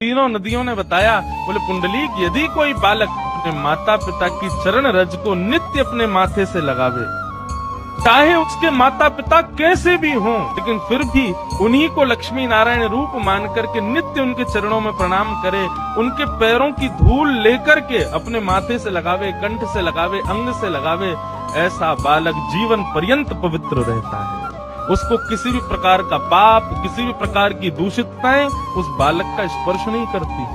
तीनों नदियों ने बताया, बोले पुंडलीक, यदि कोई बालक अपने माता पिता की चरण रज को नित्य अपने माथे से लगावे, चाहे उसके माता पिता कैसे भी हों, लेकिन फिर भी उन्हीं को लक्ष्मी नारायण रूप मान करके नित्य उनके चरणों में प्रणाम करे, उनके पैरों की धूल लेकर के अपने माथे से लगावे, कंठ से लगावे, अंग से लगावे, ऐसा बालक जीवन पर्यंत पवित्र रहता है। उसको किसी भी प्रकार का पाप, किसी भी प्रकार की दूषितताएं उस बालक का स्पर्श नहीं करती।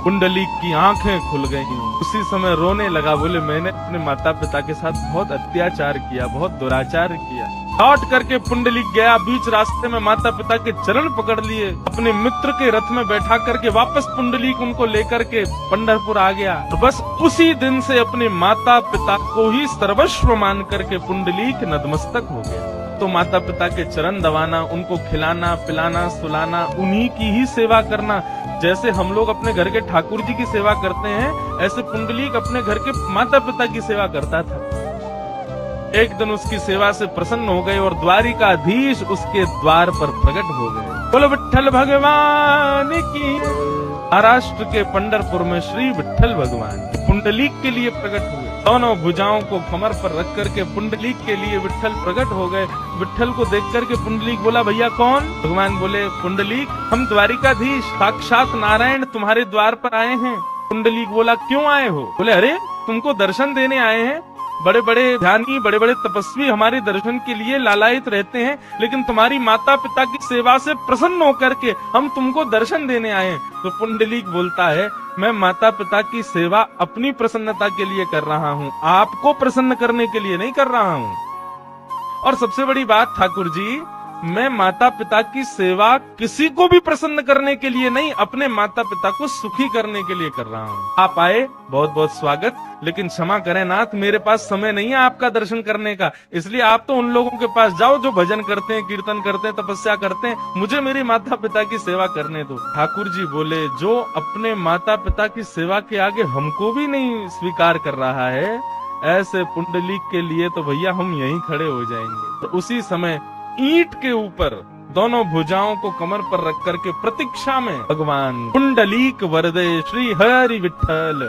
पुंडलीक की आंखें खुल गईं। उसी समय रोने लगा, बोले मैंने अपने माता पिता के साथ बहुत अत्याचार किया, बहुत दुराचार किया। लौट करके पुंडलीक गया, बीच रास्ते में माता पिता के चरण पकड़ लिए, अपने मित्र के रथ में बैठा करके वापस पुंडलीक उनको लेकर के पंढरपुर आ गया। तो बस उसी दिन से अपने माता पिता को ही सर्वस्व मान करके पुंडलीक नतमस्तक हो गया। तो माता पिता के चरण दबाना, उनको खिलाना पिलाना सुलाना, उन्हीं की ही सेवा करना। जैसे हम लोग अपने घर के ठाकुर जी की सेवा करते हैं, ऐसे पुंडलीक अपने घर के माता पिता की सेवा करता था। एक दिन उसकी सेवा से प्रसन्न हो गए और द्वारिकाधीश उसके द्वार पर प्रकट हो गए। बोलो विठ्ठल भगवान की। महाराष्ट्र के पंढरपुर में श्री विठ्ठल भगवान पुंडलीक के लिए प्रकट हुए। दोनों भुजाओं को कमर पर रख करके पुंडलीक के लिए विठ्ठल प्रकट हो गए। विठ्ठल को देख करके पुंडलीक बोला, भैया कौन? भगवान बोले, पुंडलीक, हम द्वारिकाधीश साक्षात नारायण तुम्हारे द्वार पर आए हैं। पुंडलीक बोला, क्यों आए हो? बोले, अरे तुमको दर्शन देने आए हैं। बड़े बड़े ध्यानी, बड़े बड़े तपस्वी हमारे दर्शन के लिए लालायित रहते हैं, लेकिन तुम्हारी माता पिता की सेवा से प्रसन्न होकर के हम तुमको दर्शन देने आए हैं। तो पुंडलीक बोलता है, मैं माता पिता की सेवा अपनी प्रसन्नता के लिए कर रहा हूँ, आपको प्रसन्न करने के लिए नहीं कर रहा हूँ। और सबसे बड़ी बात ठाकुर जी, मैं माता पिता की सेवा किसी को भी प्रसन्न करने के लिए नहीं, अपने माता पिता को सुखी करने के लिए कर रहा हूँ। आप आए, बहुत बहुत स्वागत, लेकिन क्षमा करें नाथ, मेरे पास समय नहीं है आपका दर्शन करने का, इसलिए आप तो उन लोगों के पास जाओ जो भजन करते हैं, कीर्तन करते हैं, तपस्या करते हैं, मुझे मेरी माता पिता की सेवा करने दो। ठाकुर जी बोले, जो अपने माता पिता की सेवा के आगे हमको भी नहीं स्वीकार कर रहा है, ऐसे पुंडलीक के लिए तो भैया हम यहीं खड़े हो जाएंगे। तो उसी समय ईंट के ऊपर दोनों भुजाओं को कमर पर रख करके प्रतीक्षा में भगवान पुंडलीक वरदे श्री हरि विठ्ठल